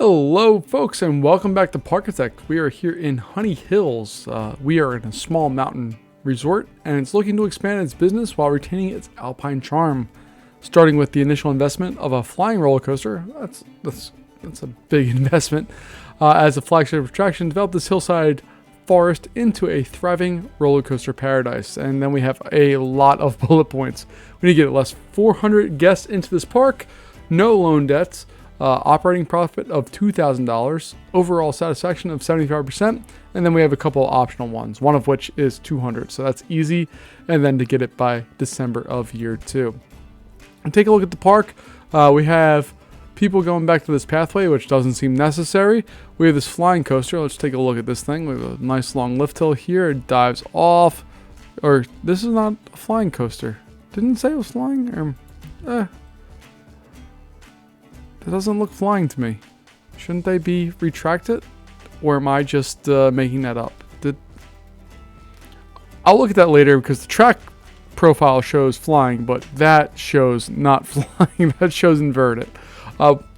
Hello folks and welcome back to Parkitect. We are here in Honey Hills. We are in a small mountain resort and it's looking to expand its business while retaining its alpine charm. Starting with the initial investment of a flying roller coaster, that's a big investment. As a flagship attraction, develop this hillside forest into a thriving roller coaster paradise. And then we have a lot of bullet points. We need to get at least 400 guests into this park, no loan debts, operating profit of $2,000, overall satisfaction of 75%, and then we have a couple of optional ones, one of which is 200, so that's easy, and then to get it by December of year 2. And take a look at the park. We have people going back to this pathway, which doesn't seem necessary. We have this flying coaster. Let's take a look at this thing. We have a nice long lift hill here. It dives off, or this is not a flying coaster. Didn't say it was flying, or it doesn't look flying to me. Shouldn't they be retracted? Or am I just making that up? I'll look at that later because the track profile shows flying, but that shows not flying. That shows inverted.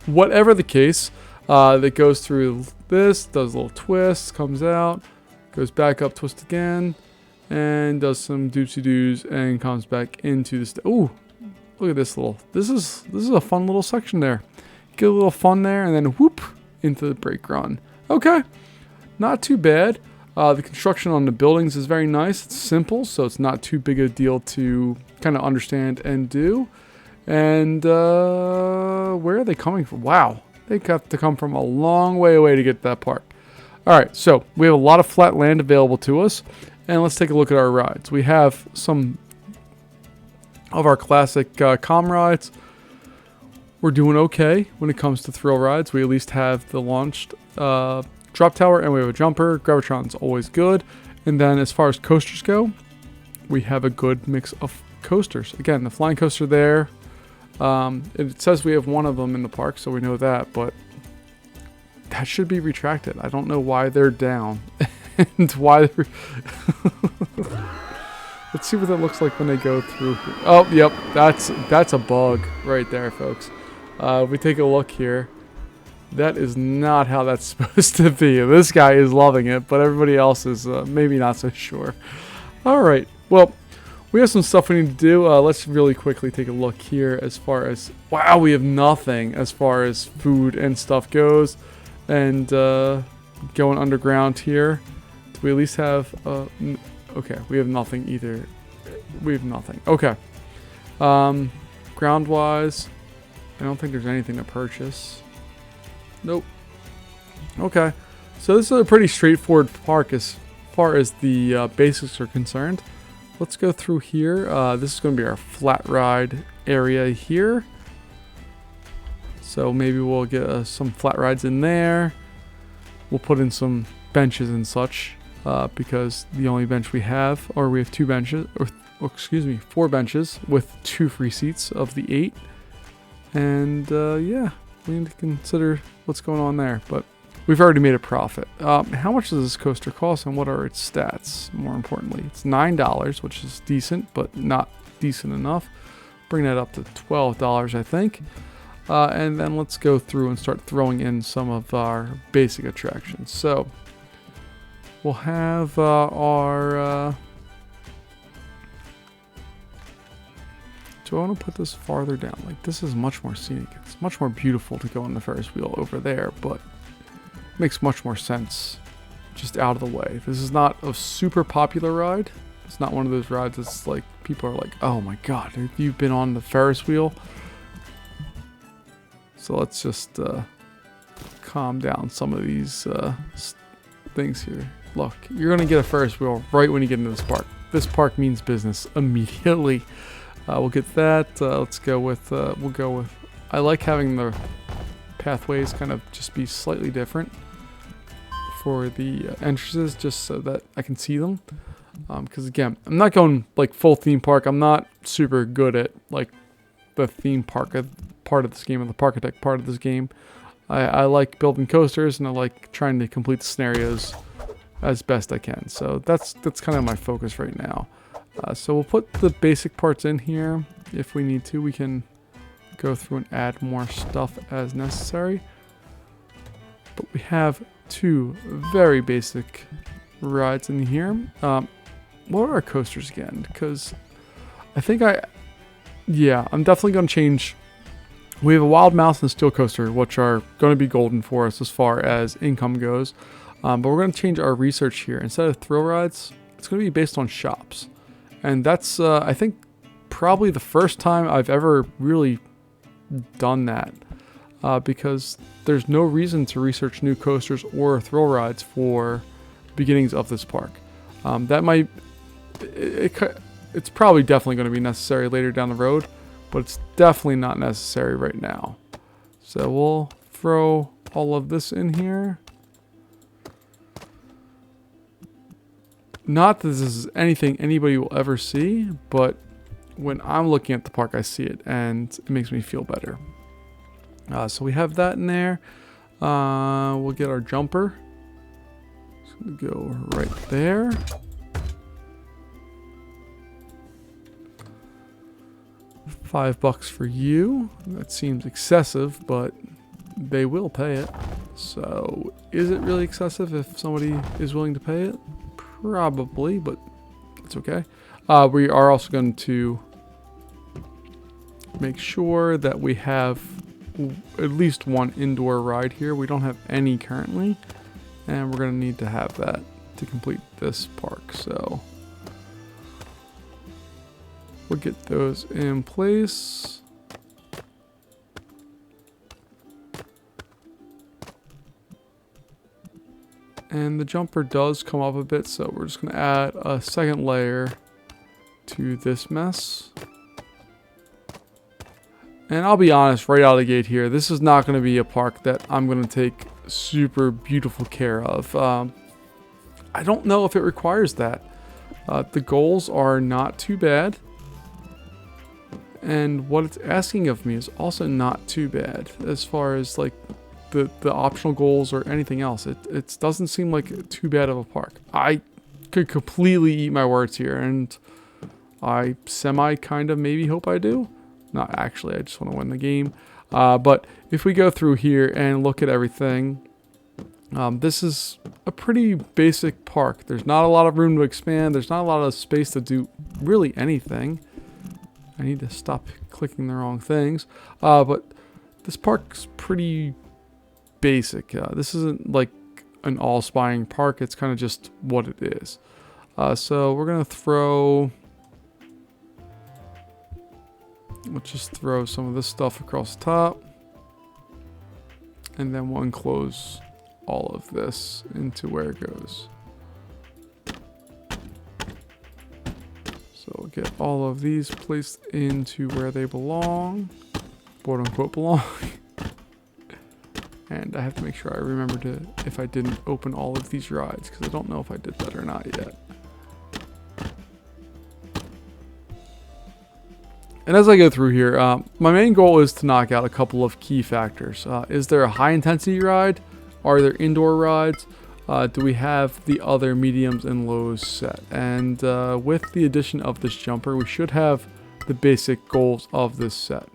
Whatever the case, that goes through this, does a little twist, comes out, goes back up, twist again, and does some doopsie-doos and comes back into this. Ooh, look at this little. This is a fun little section there. Get a little fun there, and then whoop into the brake run. Okay, not too bad. The construction on the buildings is very nice. It's simple, so it's not too big a deal to kind of understand and do. And where are they coming from? Wow, they got to come from a long way away to get to that park. All right, so we have a lot of flat land available to us, and let's take a look at our rides. We have some of our classic comm rides. We're doing okay when it comes to thrill rides. We at least have the launched drop tower and we have a jumper. Gravitron's always good. And then as far as coasters go, we have a good mix of coasters. Again, the flying coaster there. It says we have one of them in the park, so we know that, but that should be retracted. I don't know why they're down and why they're... Let's see what that looks like when they go through. Oh, yep, that's a bug right there, folks. If we take a look here, that is not how that's supposed to be. This guy is loving it, but everybody else is maybe not so sure. All right, well, we have some stuff we need to do. Let's really quickly take a look here as far as, wow, we have nothing as far as food and stuff goes. And going underground here, do we at least have, okay, we have nothing either. We have nothing. Okay. Ground-wise, I don't think there's anything to purchase. Nope. Okay. So this is a pretty straightforward park as far as the basics are concerned. Let's go through here. This is going to be our flat ride area here. So maybe we'll get some flat rides in there. We'll put in some benches and such because the only bench we have, or we have 2 benches, or excuse me, 4 benches with 2 free seats of the 8. And yeah, we need to consider what's going on there, but we've already made a profit. How much does this coaster cost and what are its stats? More importantly, it's $9, which is decent, but not decent enough. Bring that up to $12, I think. And then let's go through and start throwing in some of our basic attractions. So we'll have our... do I want to put this farther down? Like, this is much more scenic. It's much more beautiful to go on the Ferris wheel over there, but it makes much more sense just out of the way. This is not a super popular ride. It's not one of those rides that's like, people are like, oh my god, have you been on the Ferris wheel? So let's just calm down some of these things here. Look, you're going to get a Ferris wheel right when you get into this park. This park means business immediately. We'll get that. Let's go with, we'll go with, I like having the pathways kind of just be slightly different for the entrances just so that I can see them. Because again, I'm not going like full theme park. I'm not super good at like the theme park part of this game, or the Parkitect part of this game. I like building coasters and I like trying to complete the scenarios as best I can. So that's kind of my focus right now. So we'll put the basic parts in here. If we need to, we can go through and add more stuff as necessary. But we have two very basic rides in here. What are our coasters again? Because I think I'm definitely going to change. We have a Wild Mouse and a Steel Coaster, which are going to be golden for us as far as income goes. But we're going to change our research here. Instead of thrill rides, it's going to be based on shops. And that's, I think, probably the first time I've ever really done that. Because there's no reason to research new coasters or thrill rides for beginnings of this park. That might... It's probably definitely going to be necessary later down the road, but it's definitely not necessary right now. So we'll throw all of this in here. Not that this is anything anybody will ever see, but when I'm looking at the park, I see it, and it makes me feel better. So we have that in there. We'll get our jumper. It's going to go right there. $5 for you. That seems excessive, but they will pay it. So is it really excessive if somebody is willing to pay it? Probably, but it's okay. We are also going to make sure that we have at least one indoor ride here. We don't have any currently, and we're going to need to have that to complete this park. So we'll get those in place. And the jumper does come up a bit, so we're just going to add a second layer to this mess. And I'll be honest, right out of the gate here, this is not going to be a park that I'm going to take super beautiful care of. I don't know if it requires that. The goals are not too bad. And what it's asking of me is also not too bad as far as like the optional goals or anything else. It doesn't seem like too bad of a park. I could completely eat my words here, and I semi kind of maybe hope I do. Not actually, I just want to win the game. But if we go through here and look at everything, this is a pretty basic park. There's not a lot of room to expand. There's not a lot of space to do really anything. I need to stop clicking the wrong things. But this park's pretty basic. This isn't like an all-spying park. It's kind of just what it is. So we're going to throw... Let's just throw some of this stuff across the top. And then we'll enclose all of this into where it goes. So we'll get all of these placed into where they belong. Quote unquote belong. And I have to make sure I remember to, if I didn't open all of these rides, because I don't know if I did that or not yet. And as I go through here, my main goal is to knock out a couple of key factors. Is there a high intensity ride? Are there indoor rides? Do we have the other mediums and lows set? And with the addition of this jumper, we should have the basic goals of this set.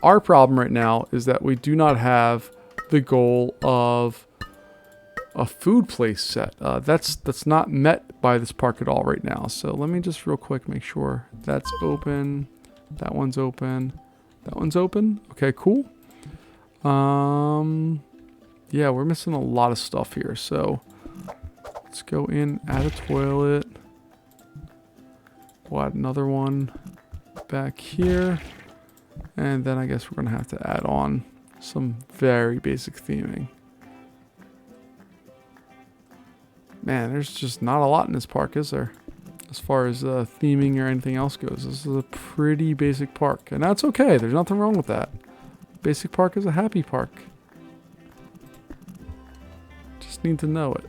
Our problem right now is that we do not have the goal of a food place set. That's not met by this park at all right now. So let me just real quick make sure that's open. That one's open. That one's open. Okay, cool. Yeah, we're missing a lot of stuff here. So let's go in, add a toilet. We'll add another one back here. And then I guess we're going to have to add on some very basic theming. Man, there's just not a lot in this park, is there? As far as theming or anything else goes. This is a pretty basic park. And that's okay. There's nothing wrong with that. Basic park is a happy park. Just need to know it.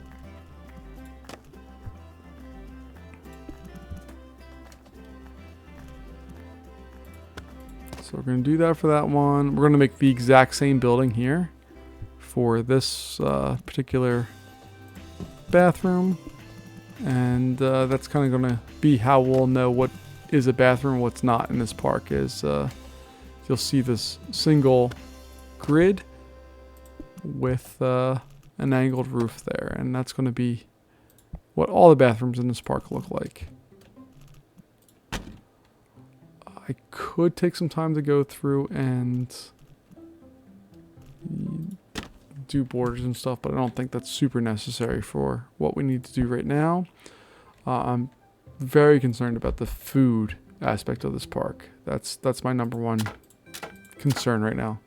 So we're going to do that for that one. We're going to make the exact same building here for this particular bathroom. And that's kind of going to be how we'll know what is a bathroom and what's not in this park. Is you'll see this single grid with an angled roof there, and that's going to be what all the bathrooms in this park look like. I could take some time to go through and do borders and stuff, but I don't think that's super necessary for what we need to do right now. I'm very concerned about the food aspect of this park. That's my number one concern right now.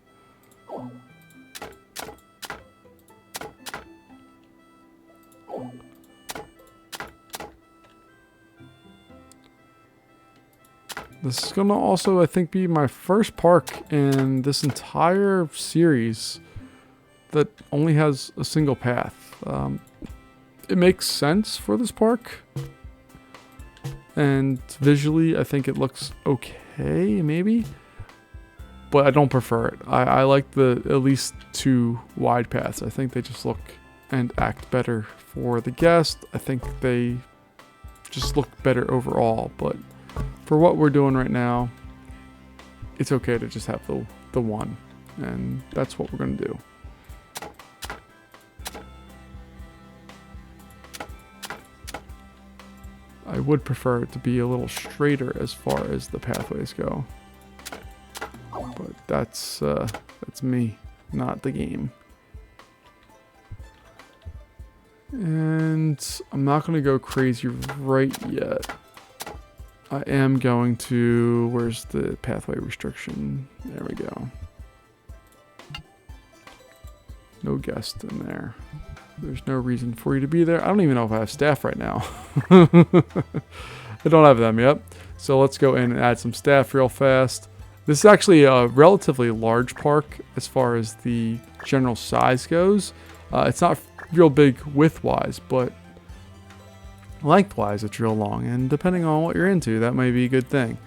This is gonna also, I think, be my first park in this entire series that only has a single path. It makes sense for this park, and visually I think it looks okay, maybe, but I don't prefer it. I like the at least 2 wide paths. I think they just look and act better for the guest. I think they just look better overall, but for what we're doing right now, it's okay to just have the one, and that's what we're gonna do. I would prefer it to be a little straighter as far as the pathways go, but that's me, not the game. And I'm not gonna go crazy right yet. I am going to, where's the pathway restriction? There we go. No guest in there. There's no reason for you to be there. I don't even know if I have staff right now. I don't have them yet. So let's go in and add some staff real fast. This is actually a relatively large park as far as the general size goes. It's not real big width-wise, but lengthwise it's real long, and depending on what you're into, that may be a good thing.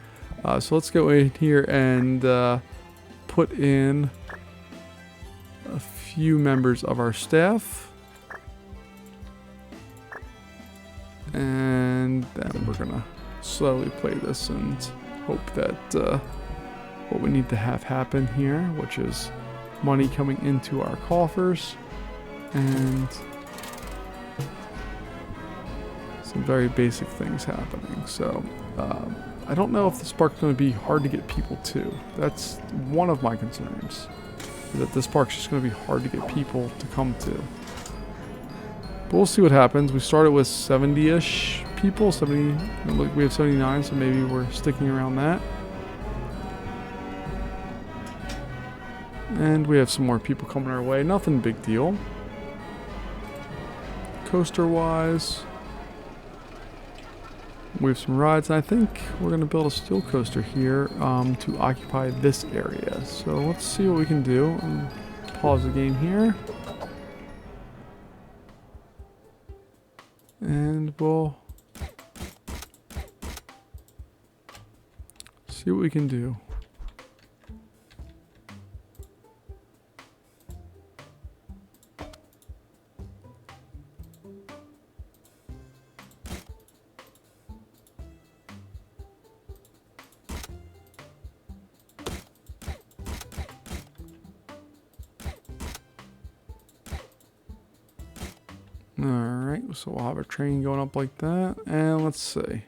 So let's go in here and put in a few members of our staff, and then we're gonna slowly play this and hope that what we need to have happen here, which is money coming into our coffers and some very basic things happening. So I don't know if this park's going to be hard to get people to. That's one of my concerns, that this park's just going to be hard to get people to come to. But we'll see what happens. We started with 70-ish people. 70. We have 79, so maybe we're sticking around that. And we have some more people coming our way. Nothing big deal. Coaster-wise, we have some rides, and I think we're going to build a steel coaster here to occupy this area. So let's see what we can do. Pause the game here. And we'll see what we can do. Alright, so we'll have a train going up like that, and let's see.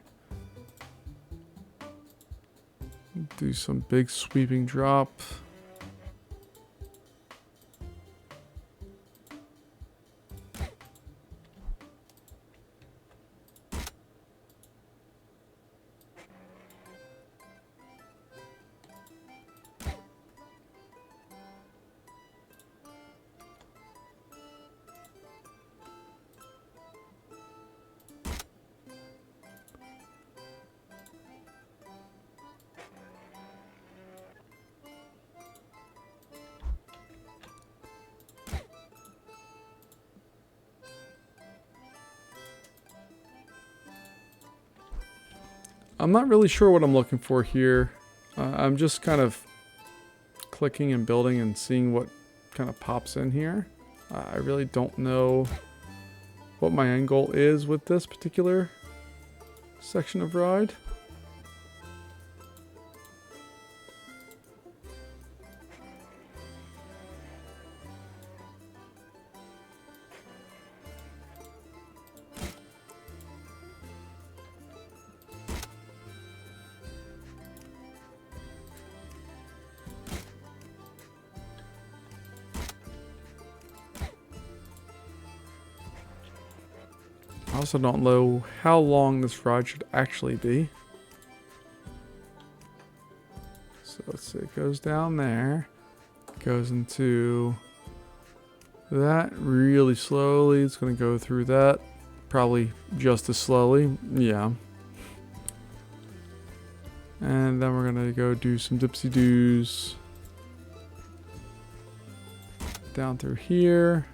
Do some big sweeping drop. I'm not really sure what I'm looking for here. I'm just kind of clicking and building and seeing what kind of pops in here. I really don't know what my end goal is with this particular section of ride. I also don't know how long this ride should actually be. So let's see, it goes down there, goes into that really slowly. It's going to go through that probably just as slowly. Yeah. And then we're going to go do some dipsy-doos down through here.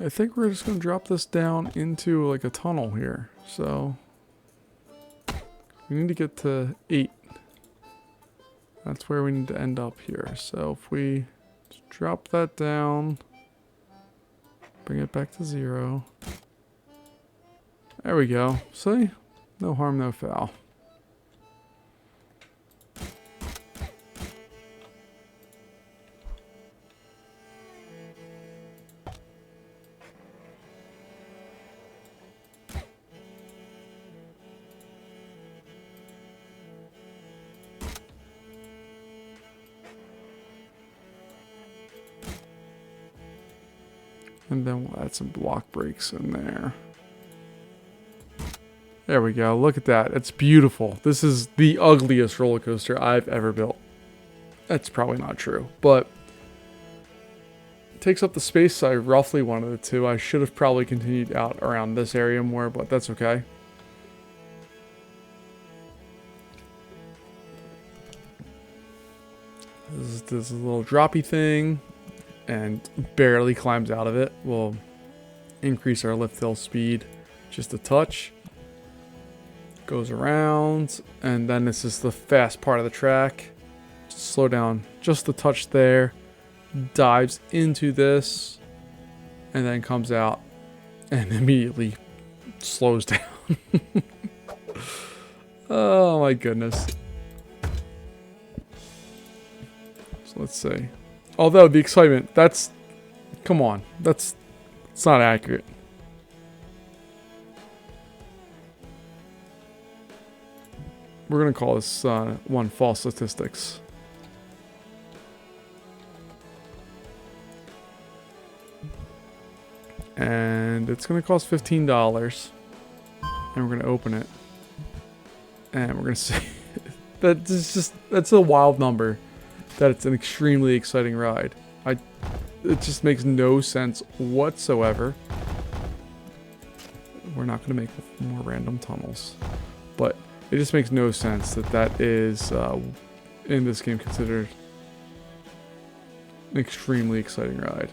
I think we're just going to drop this down into like a tunnel here. So we need to get to 8. That's where we need to end up here. So if we drop that down, bring it back to 0. There we go. See? No harm, no foul. And then we'll add some block breaks in there. There we go. Look at that. It's beautiful. This is the ugliest roller coaster I've ever built. That's probably not true, but it takes up the space I roughly wanted it to. I should have probably continued out around this area more, but that's okay. This is a little droppy thing, and barely climbs out of it. We'll increase our lift hill speed just a touch. Goes around, and then this is the fast part of the track. Slow down just a touch there. Dives into this, and then comes out and immediately slows down. Oh my goodness. So let's see. Although the excitement, that's, come on, it's not accurate. We're going to call this one false statistics. And it's going to cost $15. And we're going to open it. And we're going to say that's a wild number. That it's an extremely exciting ride. It just makes no sense whatsoever. We're not going to make more random tunnels. But it just makes no sense that is, in this game, considered an extremely exciting ride.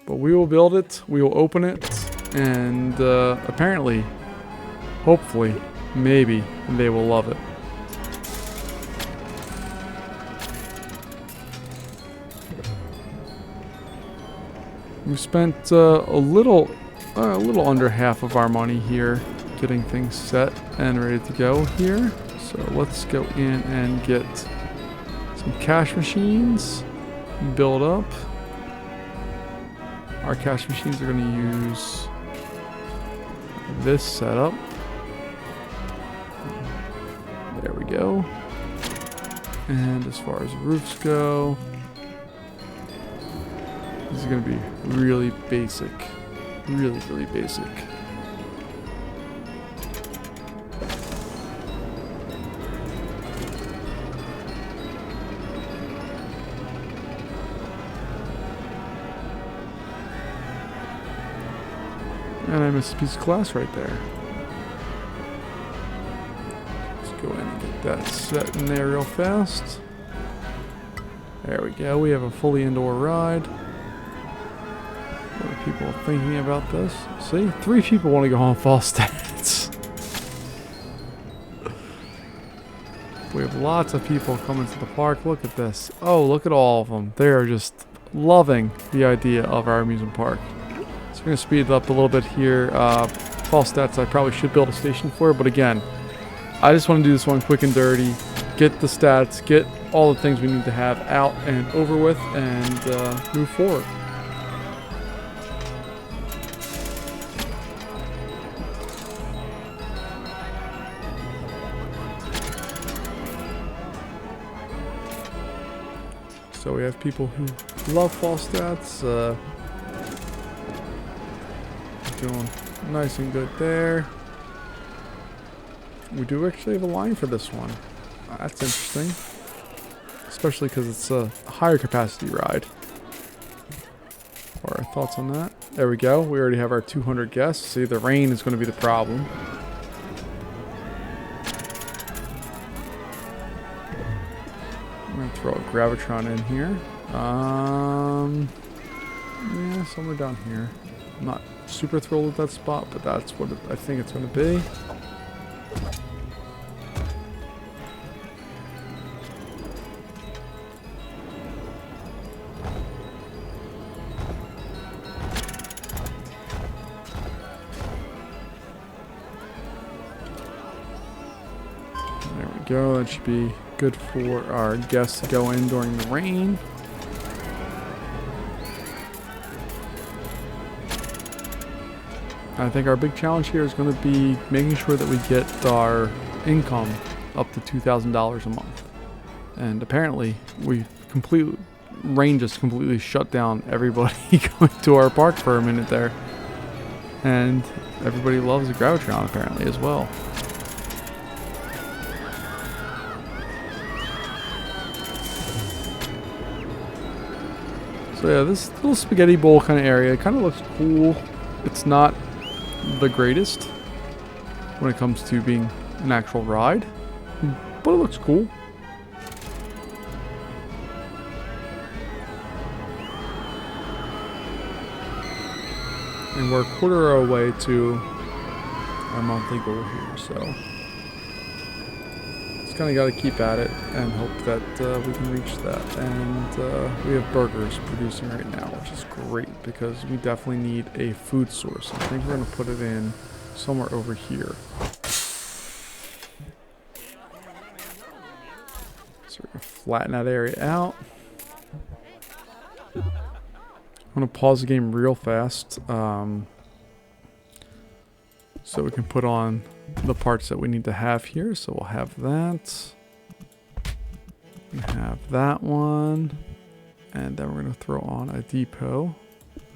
But we will build it, we will open it, and apparently, hopefully, maybe, they will love it. We spent a little under half of our money here getting things set and ready to go here. So let's go in and get some cash machines, build up. Our cash machines are going to use this setup. There we go. And as far as roofs go, this is going to be really basic. Really, really basic. And I missed a piece of glass right there. that set in there real fast. There we go. We have a fully indoor ride. What are people thinking about this? See? 3 people want to go on false stats. We have lots of people coming to the park. Look at this. Oh, look at all of them. They are just loving the idea of our amusement park. So we're going to speed it up a little bit here. False stats I probably should build a station for, but again, I just want to do this one quick and dirty. Get the stats, get all the things we need to have out and over with, and move forward. So we have people who love false stats, doing nice and good there. We do actually have a line for this one. That's interesting. Especially because it's a higher capacity ride. What are our thoughts on that? There we go. We already have our 200 guests. See, the rain is going to be the problem. I'm going to throw a Gravitron in here. Yeah, somewhere down here. I'm not super thrilled with that spot, but that's what I think it's going to be. There we go. That should be good for our guests to go in during the rain. I think our big challenge here is going to be making sure that we get our income up to $2,000 a month. And apparently, rain just completely shut down everybody going to our park for a minute there. And everybody loves the Gravitron apparently as well. So yeah, this little spaghetti bowl kind of area kind of looks cool. It's not the greatest when it comes to being an actual ride, but it looks cool. And we're a quarter away to our monthly goal here, so just kind of got to keep at it and hope that we can reach that. And we have burgers producing right now, which is great because we definitely need a food source. I think we're going to put it in somewhere over here. So we're going to flatten that area out. I'm going to pause the game real fast so we can put on the parts that we need to have here. So we'll have that. We have that one. And then we're going to throw on a depot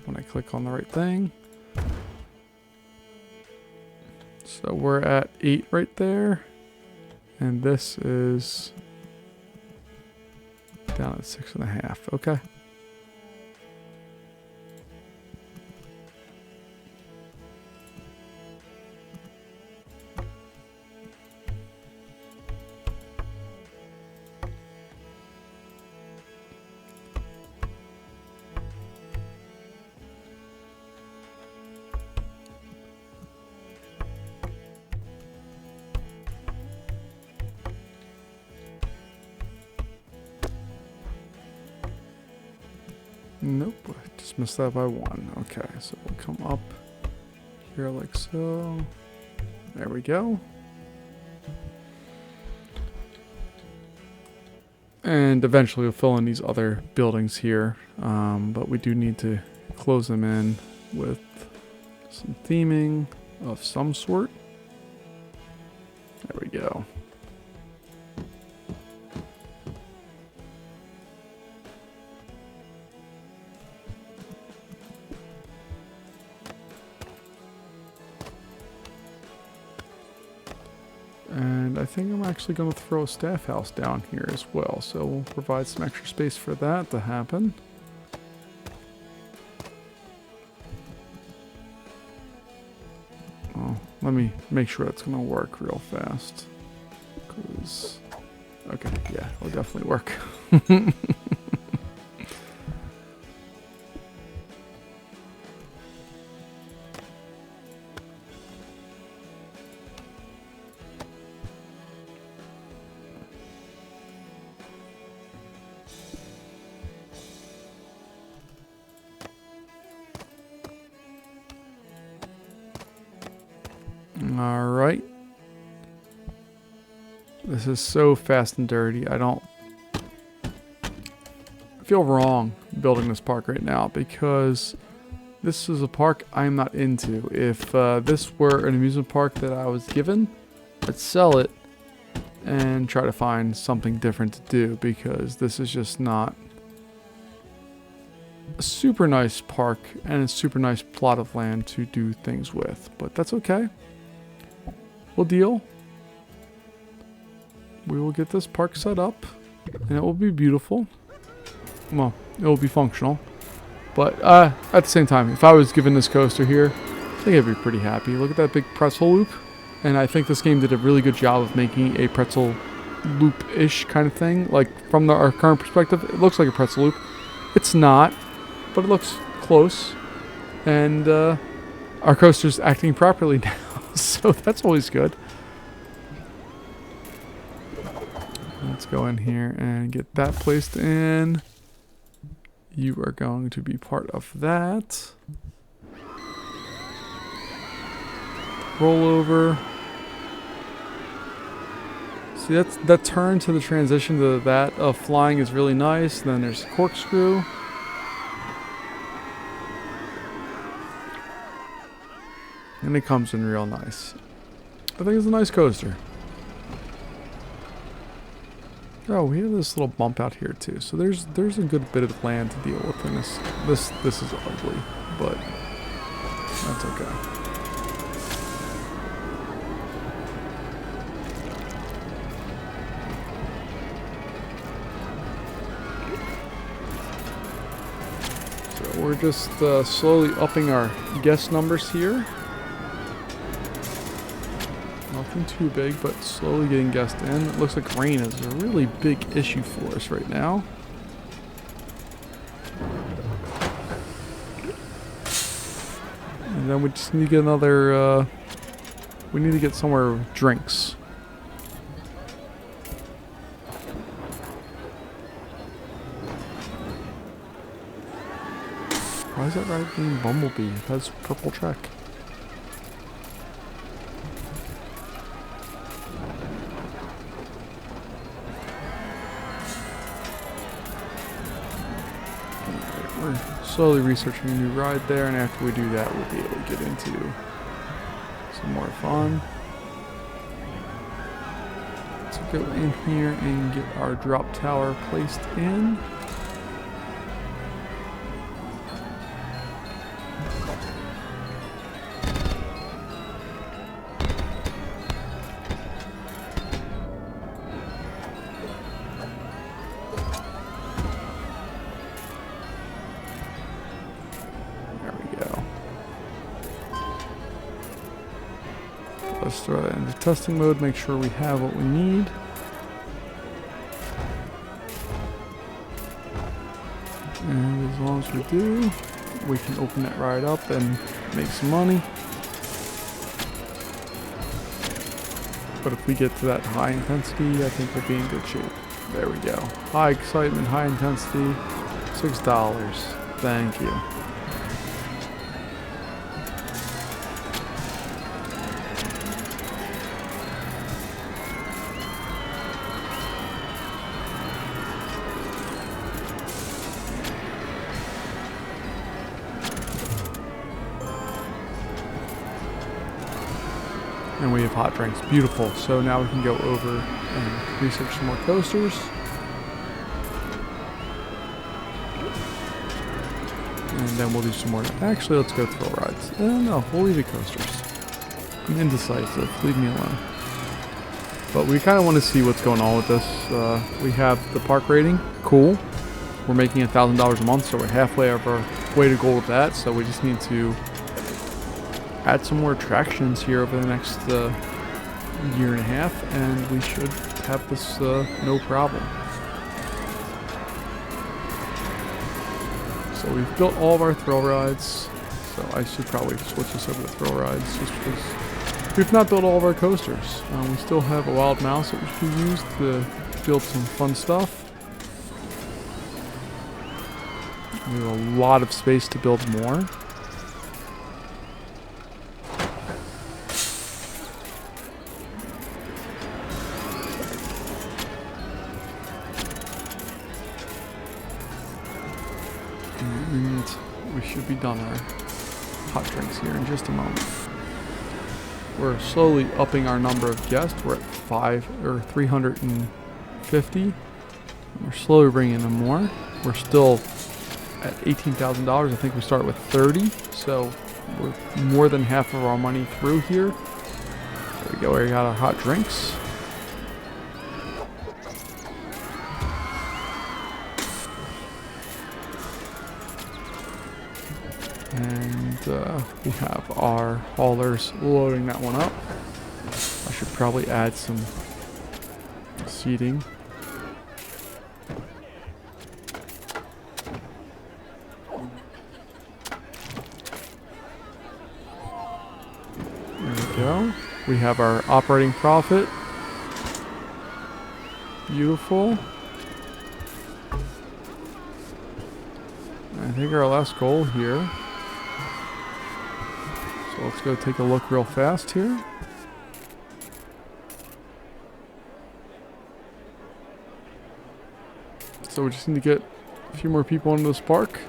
when I click on the right thing. So we're at 8 right there. And this is down at 6.5. Okay. Nope, I just missed that by 1. Okay, so we'll come up here like so. There we go. And eventually we'll fill in these other buildings here, but we do need to close them in with some theming of some sort. There we go. And I think I'm actually going to throw a staff house down here as well. So we'll provide some extra space for that to happen. Oh, let me make sure that's going to work real fast. is... Okay, yeah, it'll definitely work. All right. This is so fast and dirty. I feel wrong building this park right now because this is a park I'm not into. If this were an amusement park that I was given, I'd sell it and try to find something different to do because this is just not a super nice park and a super nice plot of land to do things with. But that's okay. We'll deal. We will get this park set up and it will be beautiful. Well, it will be functional. But at the same time, if I was given this coaster here, I think I'd be pretty happy. Look at that big pretzel loop. And I think this game did a really good job of making a pretzel loop-ish kind of thing. Like, from our current perspective, it looks like a pretzel loop. It's not, but it looks close. And our coaster's acting properly now. So that's always good. Let's go in here and get that placed in. You are going to be part of that. Roll over. See, that turn to the transition to that of flying is really nice. Then there's corkscrew. And it comes in real nice. I think it's a nice coaster. Oh, we have this little bump out here too. So there's a good bit of land to deal with in this. This is ugly, but that's okay. So we're just slowly upping our guest numbers here. Nothing too big, but slowly getting guests in. It looks like rain is a really big issue for us right now. And then we just need to get another, we need to get somewhere with drinks. Why is that ride being Bumblebee? It has purple track. We're slowly researching a new ride there, and after we do that, we'll be able to get into some more fun. Let's go in here and get our drop tower placed in. Let's throw that into testing mode, make sure we have what we need. And as long as we do, we can open that ride up and make some money. But if we get to that high intensity, I think we'll be in good shape. There we go. High excitement, high intensity, $6. Thank you. And we have hot drinks. Beautiful. So now we can go over and research some more coasters. And then we'll do some more. Actually, let's go thrill rides. No, we'll leave the coasters. I'm indecisive. Leave me alone. But we kind of want to see what's going on with this. We have the park rating. Cool. We're making $1,000 a month, so we're halfway of our way to goal with that. So we just need to add some more attractions here over the next year and a half, and we should have this no problem. So we've built all of our thrill rides. So I should probably switch this over to thrill rides just because we've not built all of our coasters. We still have a wild mouse that we can use to build some fun stuff. We have a lot of space to build more. And we should be done our hot drinks here in just a moment. We're slowly upping our number of guests. We're at 350. We're slowly bringing in more. We're still at $18,000. I think we start with 30, so we're more than half of our money through here. There we go. We got our hot drinks. And we have our haulers loading that one up. I should probably add some seating. There we go. We have our operating profit. Beautiful. I think our last goal here. So let's go take a look real fast here. So we just need to get a few more people into this park.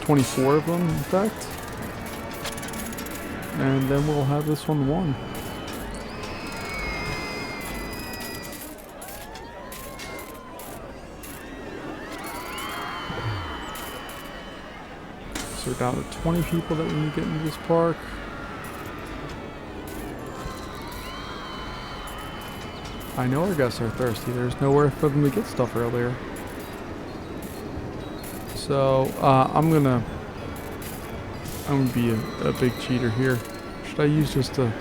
24 of them, in fact. And then we'll have this one won. So we're down to 20 people that we need to get into this park. I know our guests are thirsty. There's nowhere for them to get stuff earlier. So I'm gonna be a big cheater here. Should I use just a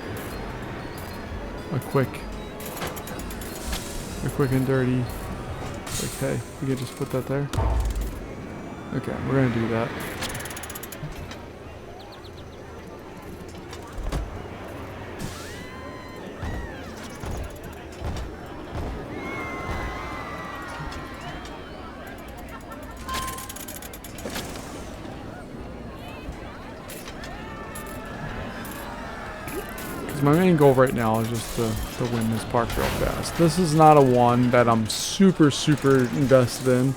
quick and dirty? Okay, we can just put that there. Okay, we're gonna do that. My main goal right now is just to win this park real fast. This is not a one that I'm super invested in.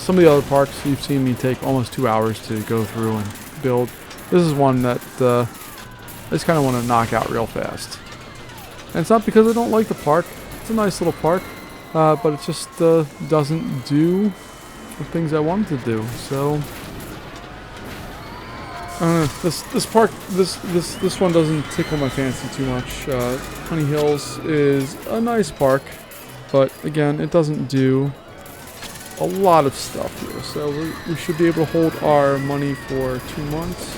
Some of the other parks you've seen me take almost 2 hours to go through and build. This is one that I just kind of want to knock out real fast. And it's not because I don't like the park. It's a nice little park, but it just doesn't do the things I want it to do. So this one doesn't tickle my fancy too much. Honey Hills is a nice park, but again, it doesn't do a lot of stuff here. So we should be able to hold our money for 2 months.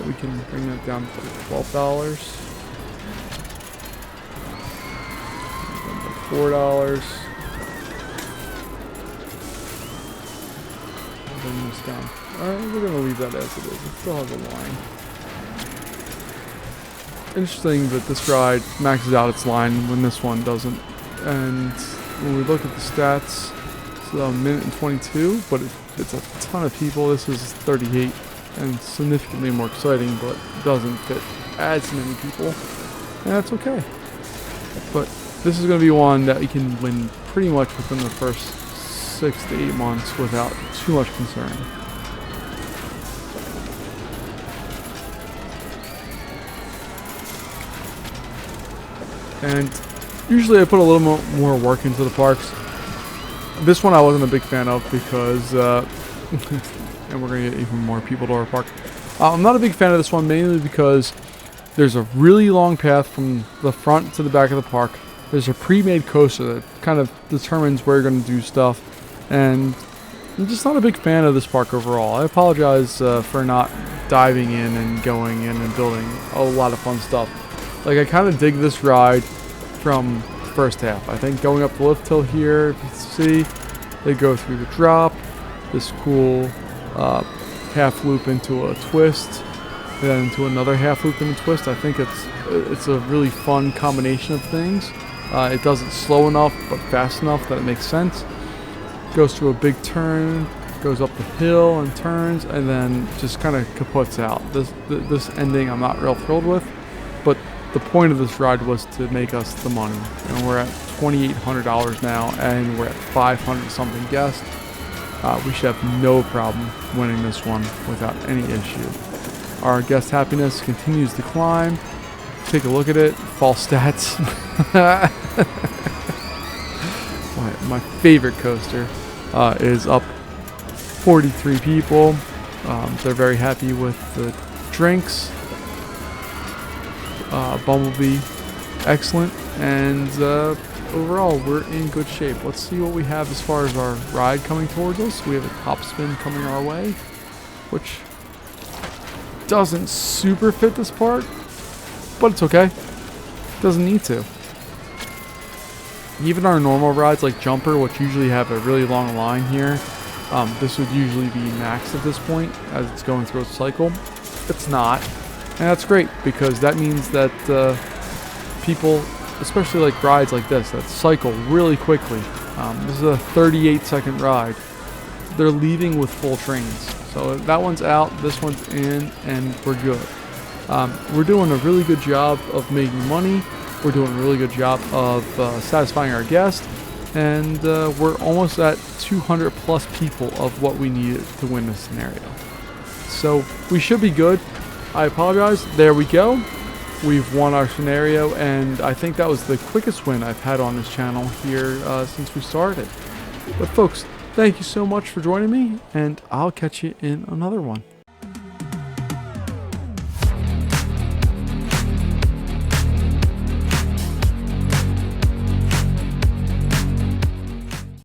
We can bring that down to $12. $4. Bring this down. Alright, we're going to leave that as it is. It still has a line. Interesting that this ride maxes out its line when this one doesn't. And when we look at the stats, it's a minute and 22, but it's a ton of people. This is 38 and significantly more exciting, but doesn't fit as many people. And that's okay. But this is going to be one that we can win pretty much within the first 6 to 8 months without too much concern. And usually I put a little more work into the parks. This one I wasn't a big fan of because, and we're going to get even more people to our park. I'm not a big fan of this one mainly because there's a really long path from the front to the back of the park. There's a pre-made coaster that kind of determines where you're going to do stuff. And I'm just not a big fan of this park overall. I apologize for not diving in and going in and building a lot of fun stuff. Like, I kind of dig this ride from first half. I think going up the lift hill here, if you see, they go through the drop, this cool half loop into a twist, then into another half loop and a twist. I think it's a really fun combination of things. It does it slow enough but fast enough that it makes sense. Goes through a big turn, goes up the hill and turns, and then just kind of kaputs out. This ending I'm not real thrilled with, but the point of this ride was to make us the money. And we're at $2,800 now, and we're at 500 something guests. We should have no problem winning this one without any issue. Our guest happiness continues to climb. Take a look at it. False stats. my favorite coaster is up 43 people. They're very happy with the drinks. Bumblebee, excellent. And overall, we're in good shape. Let's see what we have as far as our ride coming towards us. We have a top spin coming our way, which doesn't super fit this part, but it's okay. Doesn't need to. Even our normal rides like Jumper, which usually have a really long line here, this would usually be maxed at this point as it's going through its cycle. It's not, and that's great because that means that people, especially like rides like this that cycle really quickly. This is a 38-second ride. They're leaving with full trains. So that one's out, this one's in, and we're good. We're doing a really good job of making money. We're doing a really good job of satisfying our guests. And we're almost at 200 plus people of what we needed to win this scenario. So we should be good. I apologize. There we go. We've won our scenario, and I think that was the quickest win I've had on this channel here since we started. But folks, thank you so much for joining me, and I'll catch you in another one.